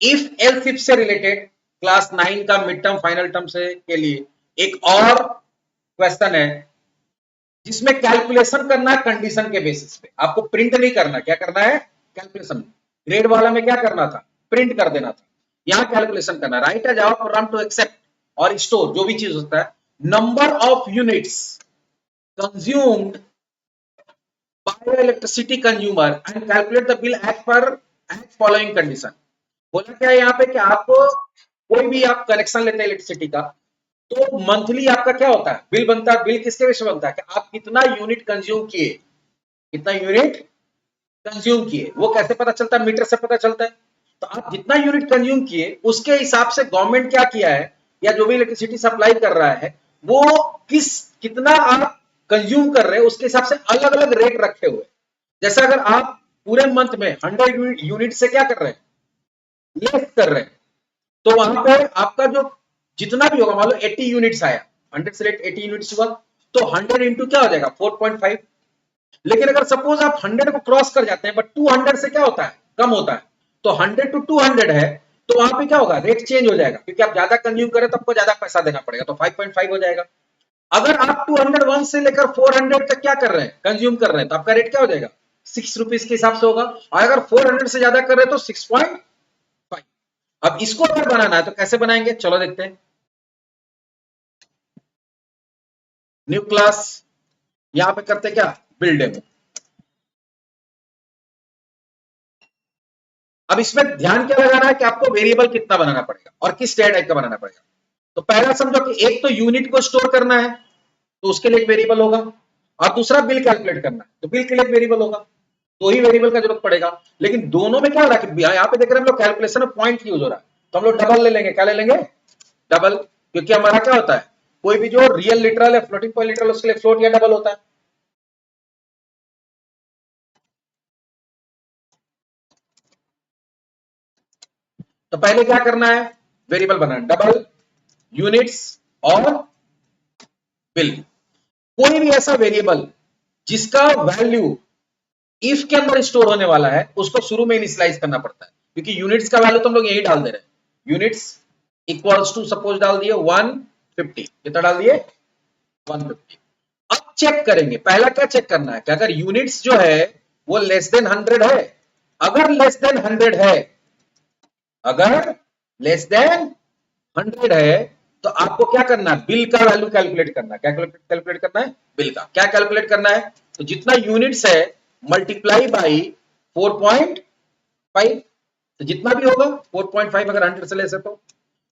If else if से related class 9 का mid term final term से के लिए एक और क्वेश्चन है जिसमें कैलकुलेशन करना है कंडीशन के बेसिस पे, आपको प्रिंट नहीं करना। क्या करना है? कैलकुलेशन। ग्रेड वाला में क्या करना था? प्रिंट कर देना था। यहां कैलकुलेशन करना। Write as our program to accept और स्टोर जो भी चीज होता है number of units consumed by electricity consumer and calculate the bill as per as following condition. बोला क्या है यहाँ पे कि आपको कोई भी आप कनेक्शन लेते हैं इलेक्ट्रिसिटी का तो मंथली आपका क्या होता है? बिल बनता है। बिल किसके बेस पे बनता है कि आप कितना यूनिट कंज्यूम किए, कितना यूनिट कंज्यूम किए। वो कैसे पता चलता है? मीटर से पता चलता है। तो आप जितना यूनिट कंज्यूम किए उसके हिसाब से गवर्नमेंट क्या किया है या जो भी इलेक्ट्रिसिटी सप्लाई कर रहा है वो किस कितना आप कंज्यूम कर रहे हैं उसके हिसाब से अलग अलग रेट रखे हुए। जैसे अगर आप पूरे मंथ में 100 यूनिट से क्या कर रहे हैं? लेस कर रहे हैं, तो वहां पे आपका जो जितना भी होगा, मान लो 80 यूनिट्स आया, 100 से 80 यूनिट्स हुआ, तो 100 इंटू क्या हो जाएगा? 4.5। लेकिन अगर सपोज आप 100 को क्रॉस कर जाते हैं बट 200 से क्या होता है? कम होता है, तो 100 टू 200 है, तो वहां पे क्या होगा? रेट चेंज हो जाएगा, क्योंकि आप ज्यादा कंज्यूम करें तो आपको ज्यादा पैसा देना पड़ेगा, तो 5.5 हो जाएगा। अगर आप 201 से लेकर 400 तक क्या कर रहे हैं? कंज्यूम कर रहे हैं, तो आपका रेट क्या हो जाएगा? 6 रुपीज के हिसाब से होगा। और अगर 400 से ज्यादा कर रहे हैं तो 6.5। अब इसको अगर बनाना है तो कैसे बनाएंगे? चलो देखते हैं। न्यू क्लास, यहां पे करते क्या? Build demo. अब इसमें ध्यान क्या लगाना है कि आपको वेरिएबल कितना बनाना पड़ेगा और किस डेटा टाइप का बनाना पड़ेगा। तो पहला समझो कि एक तो यूनिट को स्टोर करना है तो उसके लिए एक वेरिएबल होगा, और दूसरा बिल कैलकुलेट करना है तो बिल के लिए एक वेरिएबल होगा। दो ही वेरिएबल का जरूरत पड़ेगा। लेकिन दोनों में क्या हो रहा है कि यहाँ पे देख रहे हैं हम लोग कैलकुलेशन में पॉइंट यूज हो रहा है, तो हम लोग डबल ले लेंगे। क्या ले लेंगे? डबल। क्योंकि हमारा क्या होता है, कोई भी जो रियल लिटरल है, फ्लोटिंग पॉइंट लिटरल, उसके लिए फ्लोट या डबल होता है। तो पहले क्या करना है? वेरिएबल बनाना, डबल यूनिट्स और बिल। कोई भी ऐसा वेरिएबल जिसका वैल्यू इफ के अंदर स्टोर होने वाला है उसको शुरू में इनिशियलाइज करना पड़ता है, क्योंकि यूनिट्स का वैल्यू तो हम लोग यही डाल दे रहे हैं। यूनिट्स इक्वल्स टू सपोज डाल दिए 150। कितना डाल दिए? 150। अब चेक करेंगे, पहला क्या चेक करना है कि अगर यूनिट्स जो है वो लेस देन 100 है। अगर लेस देन 100 है, अगर लेस देन 100 है, तो आपको क्या करना है? बिल का वैल्यू कैलकुलेट करना है। क्या कैलकुलेट करना है? बिल का। क्या कैलकुलेट करना है? तो जितना यूनिट्स है मल्टीप्लाई बाई 4.5, तो जितना भी होगा 4.5 अगर 100 से लेस है तो।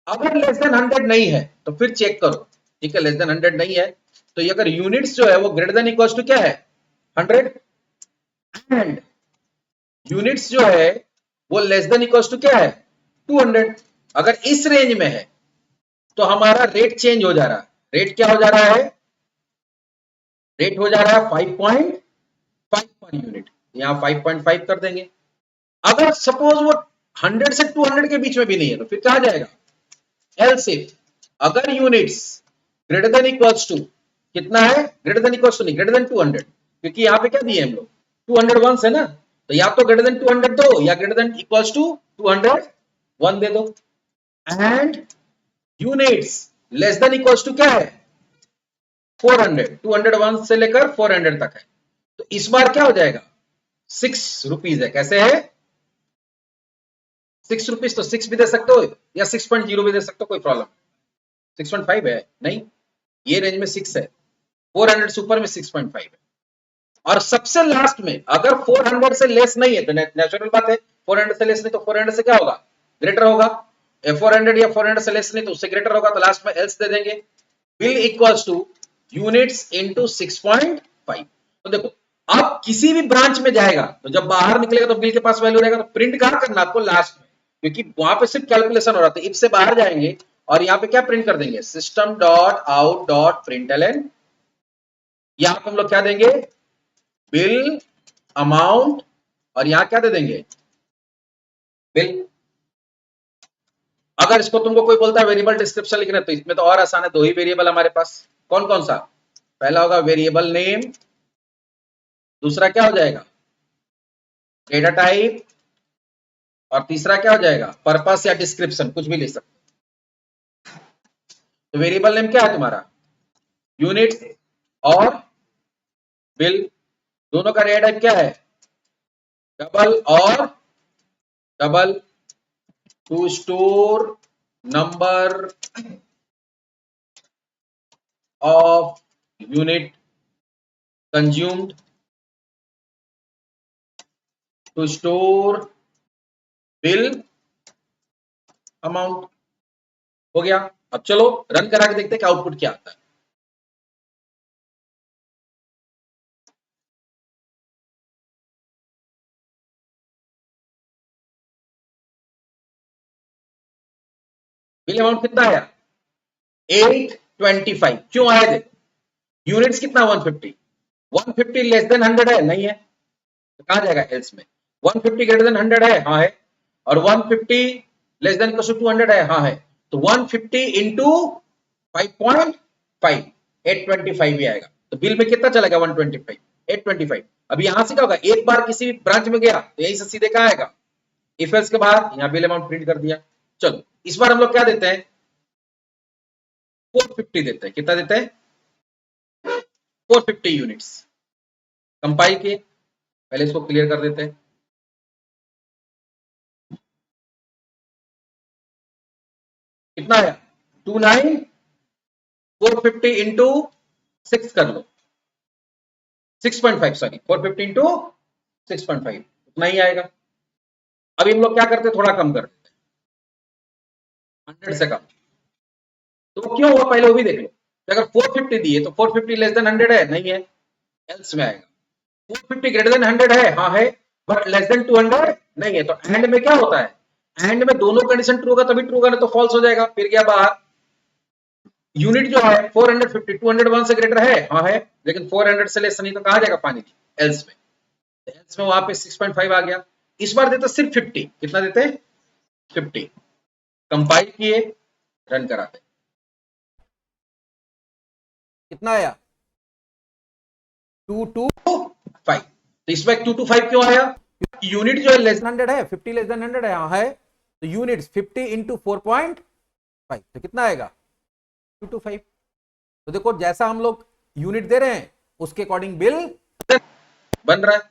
अगर लेस देन 100 नहीं है तो फिर चेक करो। ठीक है, लेस देन 100 नहीं है तो ये अगर यूनिट्स जो है वो ग्रेटर देन इक्वल टू क्या है? 100। एंड यूनिट्स जो है वो लेस देन इक्वल टू क्या है? 200। अगर इस रेंज में है तो हमारा रेट चेंज हो जा रहा है। रेट क्या हो जा रहा है? रेट हो जा रहा है 5.5 पर यूनिट। यहां 5.5 कर देंगे। अगर सपोज वो 100 से 200 के बीच में भी नहीं है तो फिर कहा जाएगा? एल्स इफ अगर units greater than equals to कितना है? ग्रेटर देन इक्वल्स टू नहीं, ग्रेटर देन 200, क्योंकि यहाँ पे क्या दिए हम लोग? 200 है ना, तो या तो ग्रेटर देन 200 दो या ग्रेटर देन इक्वल्स टू 201 दे दो। And units less than equals to क्या है? 400। 201 से लेकर 400 तक है, तो इस बार क्या हो जाएगा? 6 रुपीज है। कैसे है? 6 रुपीज। तो 6 भी दे सकते हो या 6.0 भी दे सकते हो, कोई प्रॉब्लम। 6.5 है नहीं, ये रेंज में 6 है। 400 सुपर में 6.5 है। और सबसे लास्ट में अगर 400 से लेस नहीं है तो नेचुरल बात है, 400 से लेस नहीं तो 400 से क्या होगा? ग्रेटर होगा। 400 या 400 से लेस नहीं तो उससे ग्रेटर होगा, तो लास्ट में एल्स दे देंगे। Bill equals two units into 6.5। तो देखो, आप किसी भी ब्रांच में जाएगा तो जब बाहर निकलेगा तो बिल के पास वैल्यू रहेगा, तो प्रिंट कहां करना आपको? लास्ट में, क्योंकि वहां पे सिर्फ कैलकुलेशन हो रहा था। इफ से बाहर जाएंगे और यहाँ पे क्या प्रिंट कर देंगे? System dot out dot println. यहां पे हम लोग क्या देंगे? बिल अमाउंट, और यहां क्या दे देंगे? बिल। अगर इसको तुमको कोई बोलता है वेरिएबल डिस्क्रिप्शन लिखना तो इसमें तो और आसान है, दो ही वेरिएबल हमारे पास। कौन कौन सा? पहला होगा वेरिएबल नेम, दूसरा क्या हो जाएगा? डेटा टाइप, और तीसरा क्या हो जाएगा, पर्पस या डिस्क्रिप्शन, कुछ भी ले सकते। तो वेरिएबल नेम क्या है तुम्हारा, यूनिट और बिल, दोनों का डेटा टाइप क्या है, डबल और double, to store number of unit consumed, to store bill amount. हो गया। अब चलो रन करा के देखते हैं कि आउटपुट क्या आता है। बिल अमाउंट कितना आया, 825। क्यों आया देखो, यूनिट्स कितना 150, 150 लेस देन 100 है, नहीं है तो कहां जाएगा एल्स में। 150 ग्रेटर देन 100 है, हाँ है, और 150 लेस देन इक्वल टू 200 है, हाँ है, तो 150 इंटू 5.5 825 ही आएगा। तो बिल में कितना चलेगा 125 825। अब यहां से क्या होगा, एक बार किसी भी ब्रांच में गया तो यहीं से सीधे कहां आएगा, इफ एल्स के बाद यहां बिल अमाउंट प्रिंट कर दिया। चलो इस बार हम लोग क्या देते हैं, 450 देते हैं। कितना देते हैं, 450 यूनिट्स। कंपाइल किए, पहले इसको क्लियर कर देते हैं। कितना आया 29 450 इंटू 6 कर लो, 6.5, सॉरी 450 इंटू 6.5 उतना ही आएगा। अभी हम लोग क्या करते हैं, थोड़ा कम कर देते हैं, 100 से कम। तो क्यों हुआ पहले वो भी देख लो, तो अगर 450 दिए तो 450 लेस देन 100 है, नहीं है, एल्स में आएगा। 450 ग्रेटर देन 100 है, हाँ है, बट लेस देन 200 नहीं है। तो एंड में क्या होता है, एंड में दोनों कंडीशन ट्रू होगा तभी ट्रू होगा, नहीं तो फॉल्स हो जाएगा, फिर गया बाहर। यूनिट जो है 450 201 से ग्रेटर है, हाँ है, लेकिन 400 से लेस नहीं, तो कहां जाएगा पानी की, एल्स में। एल्स में वहां पे 6.5 आ गया। इस बार देते सिर्फ 50। कितना देते हैं, 50। कंपाइल किए, रन कराते, कितना आया 225। तो इसमें 225 क्यों आया, यूनिट जो है लेस देन 100 है, 50 लेस देन 100 है, हाँ है, तो यूनिट्स 50 इंटू 4.5 तो कितना आएगा 225। तो देखो जैसा हम लोग यूनिट दे रहे हैं उसके अकॉर्डिंग बिल बन रहा है।